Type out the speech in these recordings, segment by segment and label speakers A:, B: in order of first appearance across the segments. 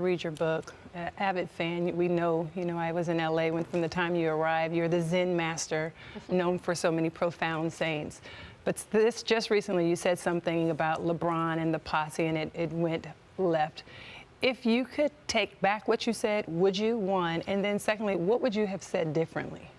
A: Read your book, avid fan. We know, I was in LA when from the time you arrived, you're the Zen master, known for so many profound sayings. But this just recently, you said something about LeBron and the posse, and it went left. If you could take back what you said, would you? One, and then secondly, what would you have said differently?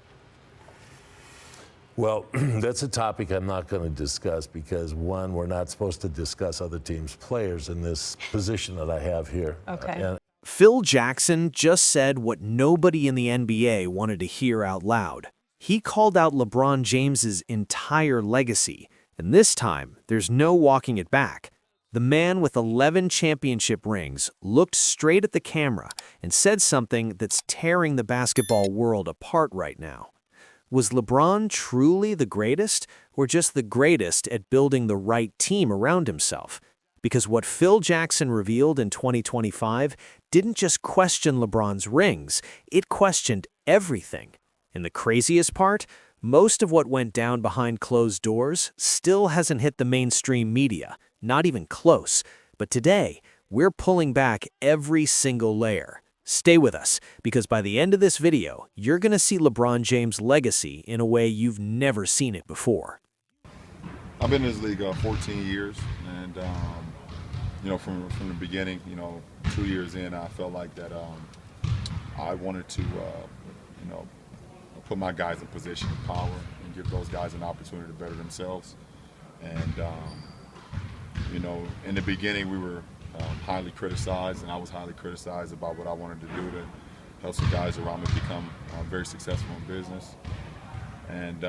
B: Well, that's a topic I'm not going to discuss because, one, we're not supposed to discuss other teams' players in this position that I have here.
A: Okay.
C: Phil Jackson just said what nobody in the NBA wanted to hear out loud. He called out LeBron James's entire legacy, and this time, there's no walking it back. The man with 11 championship rings looked straight at the camera and said something that's tearing the basketball world apart right now. Was LeBron truly the greatest, or just the greatest at building the right team around himself? Because what Phil Jackson revealed in 2025 didn't just question LeBron's rings, it questioned everything. And the craziest part, most of what went down behind closed doors still hasn't hit the mainstream media, not even close. But today, we're pulling back every single layer. Stay with us, because by the end of this video, you're going to see LeBron James' legacy in a way you've never seen it before.
D: I've been in this league 14 years, and from the beginning, 2 years in, I felt like that I wanted to, put my guys in position of power and give those guys an opportunity to better themselves. And in the beginning, we were highly criticized, and I was highly criticized about what I wanted to do to help some guys around me become very successful in business. And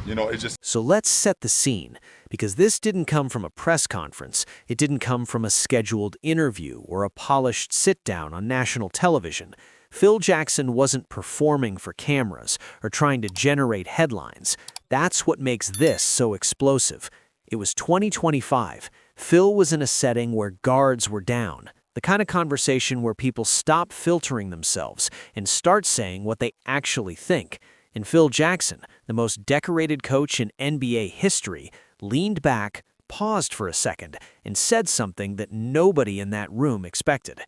D: it just...
C: So let's set the scene, because this didn't come from a press conference. It didn't come from a scheduled interview or a polished sit-down on national television. Phil Jackson wasn't performing for cameras or trying to generate headlines. That's what makes this so explosive. It was 2025. Phil was in a setting where guards were down, the kind of conversation where people stop filtering themselves and start saying what they actually think. And Phil Jackson, the most decorated coach in NBA history, leaned back, paused for a second, and said something that nobody in that room expected.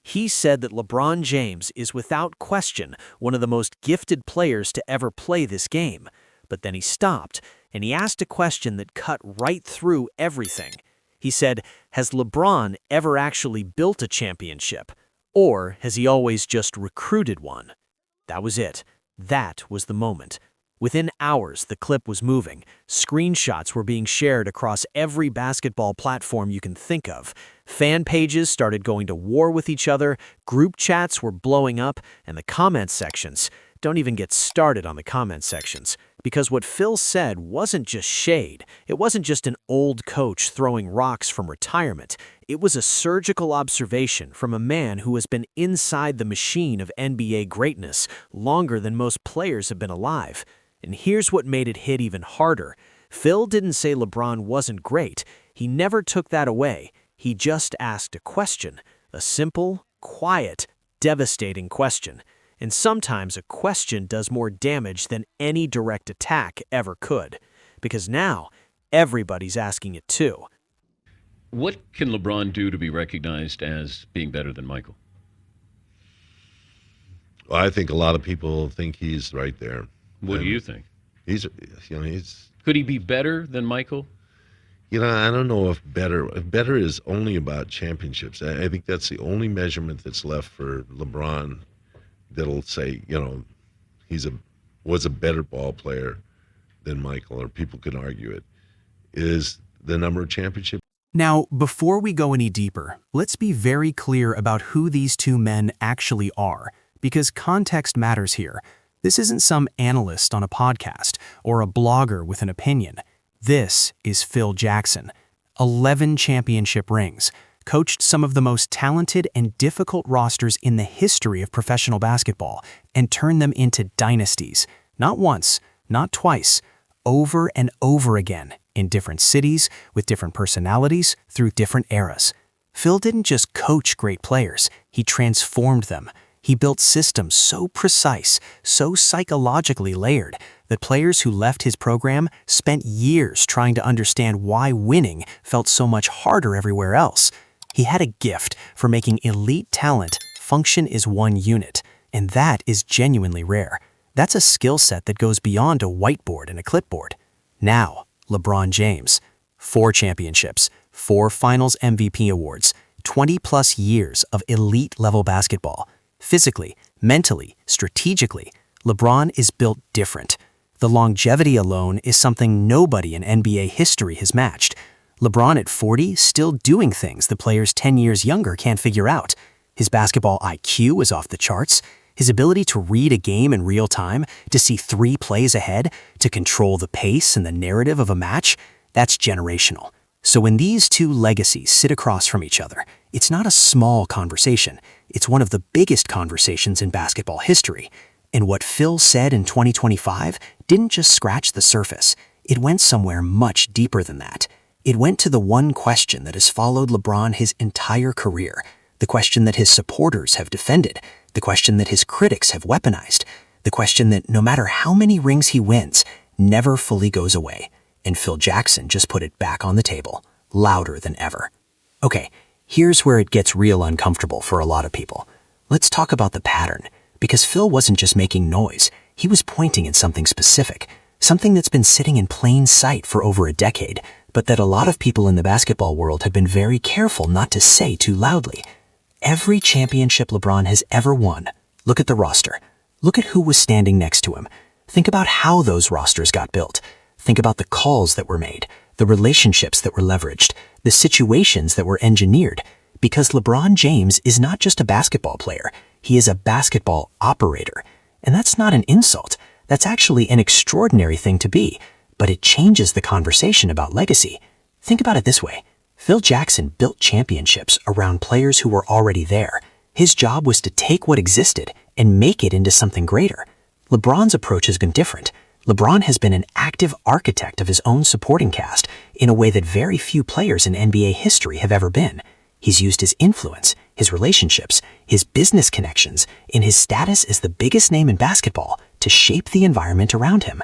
C: He said that LeBron James is without question one of the most gifted players to ever play this game. But then he stopped, and he asked a question that cut right through everything. He said, has LeBron ever actually built a championship? Or has he always just recruited one? That was it. That was the moment. Within hours, the clip was moving. Screenshots were being shared across every basketball platform you can think of. Fan pages started going to war with each other, group chats were blowing up, and the comment sections. Don't even get started on the comment sections. Because what Phil said wasn't just shade. It wasn't just an old coach throwing rocks from retirement. It was a surgical observation from a man who has been inside the machine of NBA greatness longer than most players have been alive. And here's what made it hit even harder. Phil didn't say LeBron wasn't great. He never took that away. He just asked a question. A simple, quiet, devastating question. And sometimes a question does more damage than any direct attack ever could. Because now, everybody's asking it too.
E: What can LeBron do to be recognized as being better than Michael?
F: Well, I think a lot of people think he's right there.
E: What do you think?
F: He's.
E: Could he be better than Michael?
F: I don't know if better. If better is only about championships. I think that's the only measurement that's left for LeBron that'll say, was a better ball player than Michael, or people can argue it, is the number of championships.
G: Now, before we go any deeper, let's be very clear about who these two men actually are, because context matters here. This isn't some analyst on a podcast or a blogger with an opinion. This is Phil Jackson. 11 championship rings, coached some of the most talented and difficult rosters in the history of professional basketball, and turned them into dynasties. Not once, not twice, over and over again, in different cities, with different personalities, through different eras. Phil didn't just coach great players, he transformed them. He built systems so precise, so psychologically layered, that players who left his program spent years trying to understand why winning felt so much harder everywhere else. He had a gift for making elite talent function as one unit, and that is genuinely rare. That's a skill set that goes beyond a whiteboard and a clipboard. Now, LeBron James. 4 championships, 4 Finals MVP awards, 20-plus years of elite-level basketball. Physically, mentally, strategically, LeBron is built different. The longevity alone is something nobody in NBA history has matched. LeBron at 40 still doing things the players 10 years younger can't figure out. His basketball IQ is off the charts. His ability to read a game in real time, to see 3 plays ahead, to control the pace and the narrative of a match, that's generational. So when these 2 legacies sit across from each other, it's not a small conversation. It's one of the biggest conversations in basketball history. And what Phil said in 2025 didn't just scratch the surface. It went somewhere much deeper than that. It went to the one question that has followed LeBron his entire career, the question that his supporters have defended, the question that his critics have weaponized, the question that no matter how many rings he wins, never fully goes away. And Phil Jackson just put it back on the table, louder than ever. Okay, here's where it gets real uncomfortable for a lot of people. Let's talk about the pattern, because Phil wasn't just making noise, he was pointing at something specific, something that's been sitting in plain sight for over a decade, but that a lot of people in the basketball world have been very careful not to say too loudly. Every championship LeBron has ever won, look at the roster. Look at who was standing next to him. Think about how those rosters got built. Think about the calls that were made, the relationships that were leveraged, the situations that were engineered. Because LeBron James is not just a basketball player, he is a basketball operator. And that's not an insult. That's actually an extraordinary thing to be. But it changes the conversation about legacy. Think about it this way. Phil Jackson built championships around players who were already there. His job was to take what existed and make it into something greater. LeBron's approach has been different. LeBron has been an active architect of his own supporting cast in a way that very few players in NBA history have ever been. He's used his influence, his relationships, his business connections, and his status as the biggest name in basketball to shape the environment around him.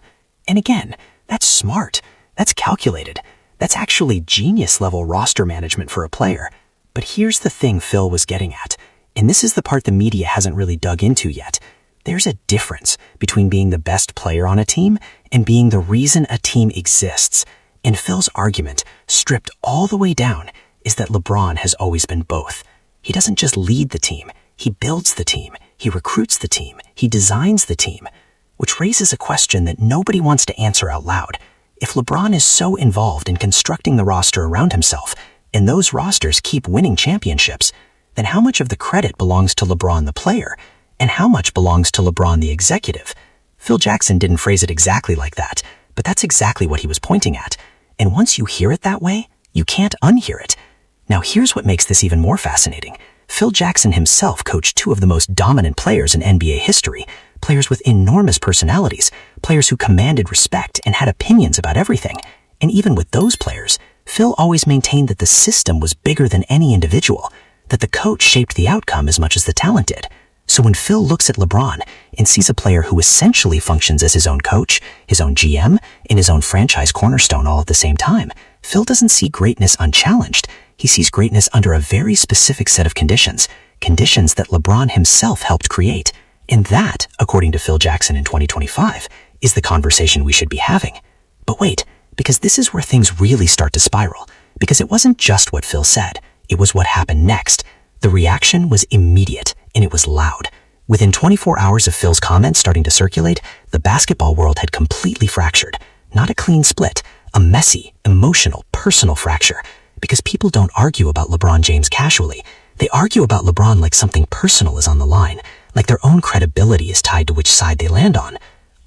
G: And again, that's smart. That's calculated. That's actually genius-level roster management for a player. But here's the thing Phil was getting at, and this is the part the media hasn't really dug into yet. There's a difference between being the best player on a team and being the reason a team exists. And Phil's argument, stripped all the way down, is that LeBron has always been both. He doesn't just lead the team, he builds the team, he recruits the team, he designs the team. Which raises a question that nobody wants to answer out loud. If LeBron is so involved in constructing the roster around himself, and those rosters keep winning championships, then how much of the credit belongs to LeBron the player, and how much belongs to LeBron the executive? Phil Jackson didn't phrase it exactly like that, but that's exactly what he was pointing at. And once you hear it that way, you can't unhear it. Now here's what makes this even more fascinating. Phil Jackson himself coached 2 of the most dominant players in NBA history, players with enormous personalities, players who commanded respect and had opinions about everything. And even with those players, Phil always maintained that the system was bigger than any individual, that the coach shaped the outcome as much as the talent did. So when Phil looks at LeBron and sees a player who essentially functions as his own coach, his own GM, and his own franchise cornerstone all at the same time, Phil doesn't see greatness unchallenged. He sees greatness under a very specific set of conditions, conditions that LeBron himself helped create. And that, according to Phil Jackson in 2025, is the conversation we should be having. But wait, because this is where things really start to spiral. Because it wasn't just what Phil said, it was what happened next. The reaction was immediate, and it was loud. Within 24 hours of Phil's comments starting to circulate, the basketball world had completely fractured. Not a clean split, a messy, emotional, personal fracture. Because people don't argue about LeBron James casually. They argue about LeBron like something personal is on the line, like their own credibility is tied to which side they land on.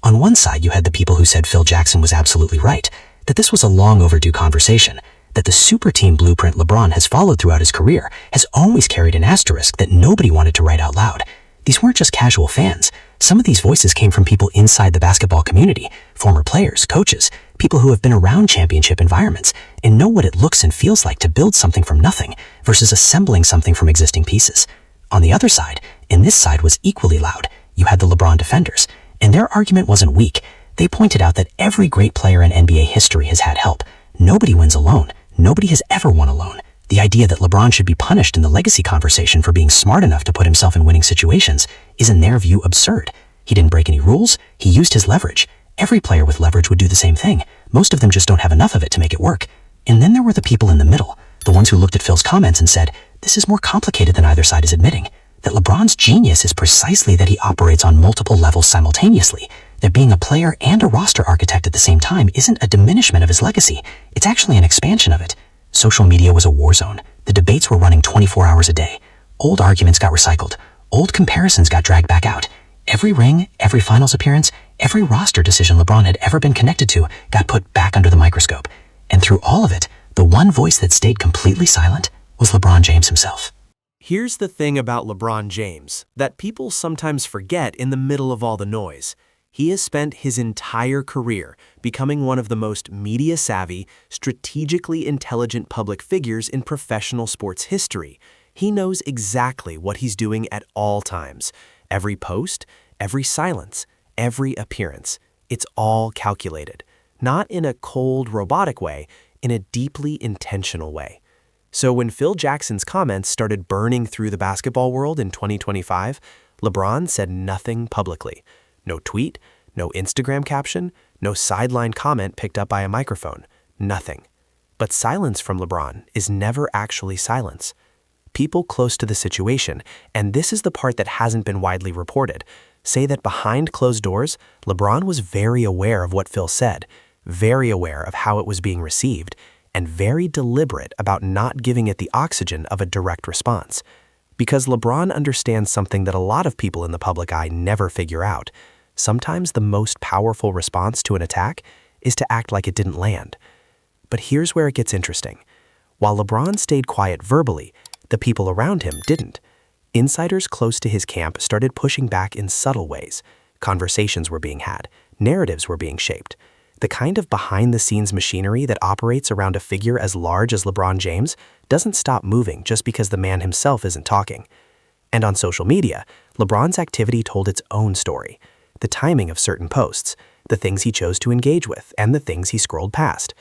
G: On one side, you had the people who said Phil Jackson was absolutely right, that this was a long overdue conversation, that the Superteam blueprint LeBron has followed throughout his career has always carried an asterisk that nobody wanted to write out loud. These weren't just casual fans. Some of these voices came from people inside the basketball community, former players, coaches, people who have been around championship environments and know what it looks and feels like to build something from nothing versus assembling something from existing pieces. On the other side, and this side was equally loud, you had the LeBron defenders, and their argument wasn't weak. They pointed out that every great player in NBA history has had help. Nobody wins alone. Nobody has ever won alone.
H: The idea that LeBron should be punished in the legacy conversation for being smart enough to put himself in winning situations is in their view absurd. He didn't break any rules, he used his leverage. Every player with leverage would do the same thing. Most of them just don't have enough of it to make it work. And then there were the people in the middle, the ones who looked at Phil's comments and said, this is more complicated than either side is admitting. That LeBron's genius is precisely that he operates on multiple levels simultaneously. That being a player and a roster architect at the same time isn't a diminishment of his legacy. It's actually an expansion of it. Social media was a war zone. The debates were running 24 hours a day. Old arguments got recycled. Old comparisons got dragged back out. Every ring, every finals appearance, every roster decision LeBron had ever been connected to got put back under the microscope. And through all of it, the one voice that stayed completely silent was LeBron James himself.
C: Here's the thing about LeBron James that people sometimes forget in the middle of all the noise. He has spent his entire career becoming one of the most media-savvy, strategically intelligent public figures in professional sports history. He knows exactly what he's doing at all times. Every post, every silence, every appearance. It's all calculated. Not in a cold, robotic way, in a deeply intentional way. So when Phil Jackson's comments started burning through the basketball world in 2025, LeBron said nothing publicly. No tweet, no Instagram caption, no sideline comment picked up by a microphone. Nothing. But silence from LeBron is never actually silence. People close to the situation, and this is the part that hasn't been widely reported, say that behind closed doors, LeBron was very aware of what Phil said, very aware of how it was being received, and very deliberate about not giving it the oxygen of a direct response. Because LeBron understands something that a lot of people in the public eye never figure out. Sometimes the most powerful response to an attack is to act like it didn't land. But here's where it gets interesting. While LeBron stayed quiet verbally, the people around him didn't. Insiders close to his camp started pushing back in subtle ways. Conversations were being had. Narratives were being shaped. The kind of behind-the-scenes machinery that operates around a figure as large as LeBron James doesn't stop moving just because the man himself isn't talking. And on social media, LeBron's activity told its own story. The timing of certain posts, the things he chose to engage with, and the things he scrolled past.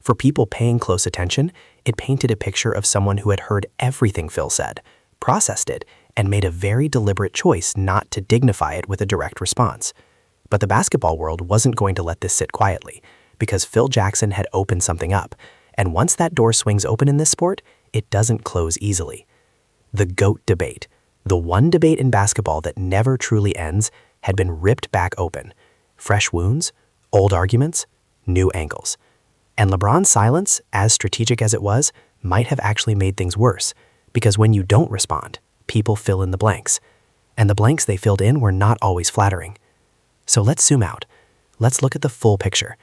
C: For people paying close attention, it painted a picture of someone who had heard everything Phil said, processed it, and made a very deliberate choice not to dignify it with a direct response. But the basketball world wasn't going to let this sit quietly, because Phil Jackson had opened something up, and once that door swings open in this sport, it doesn't close easily. The GOAT debate, the one debate in basketball that never truly ends, had been ripped back open. Fresh wounds, old arguments, new angles. And LeBron's silence, as strategic as it was, might have actually made things worse, because when you don't respond, people fill in the blanks. And the blanks they filled in were not always flattering. So let's zoom out. Let's look at the full picture.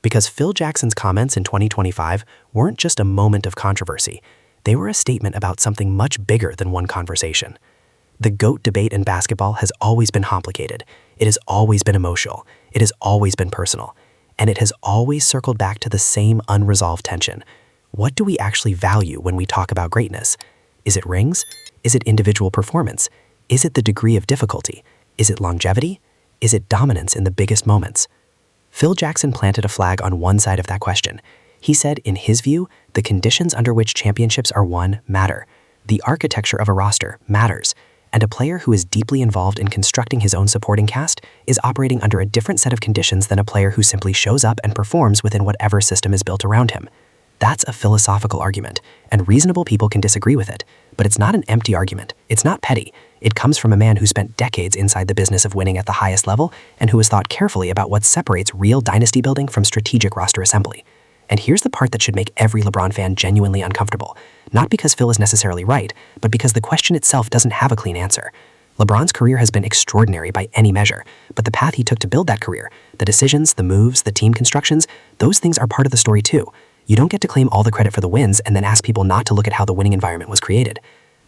C: Because Phil Jackson's comments in 2025 weren't just a moment of controversy. They were a statement about something much bigger than one conversation. The GOAT debate in basketball has always been complicated. It has always been emotional. It has always been personal. And it has always circled back to the same unresolved tension. What do we actually value when we talk about greatness? Is it rings? Is it individual performance? Is it the degree of difficulty? Is it longevity? Is it dominance in the biggest moments? Phil Jackson planted a flag on one side of that question. He said, in his view, the conditions under which championships are won matter. The architecture of a roster matters. And a player who is deeply involved in constructing his own supporting cast is operating under a different set of conditions than a player who simply shows up and performs within whatever system is built around him. That's a philosophical argument, and reasonable people can disagree with it. But it's not an empty argument. It's not petty. It comes from a man who spent decades inside the business of winning at the highest level and who has thought carefully about what separates real dynasty building from strategic roster assembly. And here's the part that should make every LeBron fan genuinely uncomfortable. Not because Phil is necessarily right, but because the question itself doesn't have a clean answer. LeBron's career has been extraordinary by any measure, but the path he took to build that career, the decisions, the moves, the team constructions, those things are part of the story too. You don't get to claim all the credit for the wins and then ask people not to look at how the winning environment was created.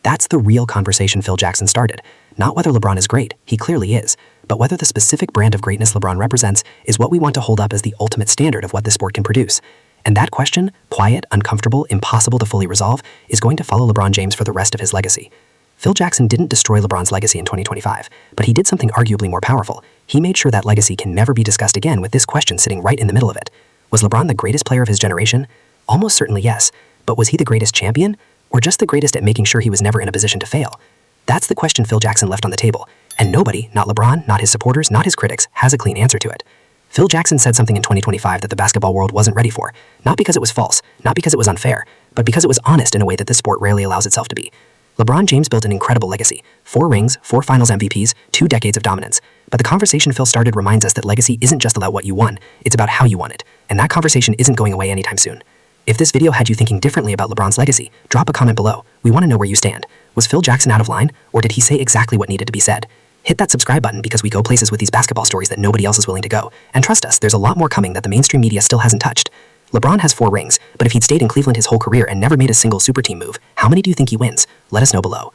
C: That's the real conversation Phil Jackson started. Not whether LeBron is great, he clearly is, but whether the specific brand of greatness LeBron represents is what we want to hold up as the ultimate standard of what the sport can produce. And that question, quiet, uncomfortable, impossible to fully resolve, is going to follow LeBron James for the rest of his legacy. Phil Jackson didn't destroy LeBron's legacy in 2025, but he did something arguably more powerful. He made sure that legacy can never be discussed again with this question sitting right in the middle of it. Was LeBron the greatest player of his generation? Almost certainly yes. But was he the greatest champion?
H: Or just the greatest at making sure he was never in a position to fail? That's the question Phil Jackson left on the table, and nobody, not LeBron, not his supporters, not his critics, has a clean answer to it. Phil Jackson said something in 2025 that the basketball world wasn't ready for, not because it was false, not because it was unfair, but because it was honest in a way that this sport rarely allows itself to be. LeBron James built an incredible legacy, 4 rings, 4 finals MVPs, 2 decades of dominance. But the conversation Phil started reminds us that legacy isn't just about what you won, it's about how you won it, and that conversation isn't going away anytime soon. If this video had you thinking differently about LeBron's legacy, drop a comment below. We want to know where you stand. Was Phil Jackson out of line, or did he say exactly what needed to be said? Hit that subscribe button because we go places with these basketball stories that nobody else is willing to go. And trust us, there's a lot more coming that the mainstream media still hasn't touched. LeBron has 4 rings, but if he'd stayed in Cleveland his whole career and never made a single super team move, how many do you think he wins? Let us know below.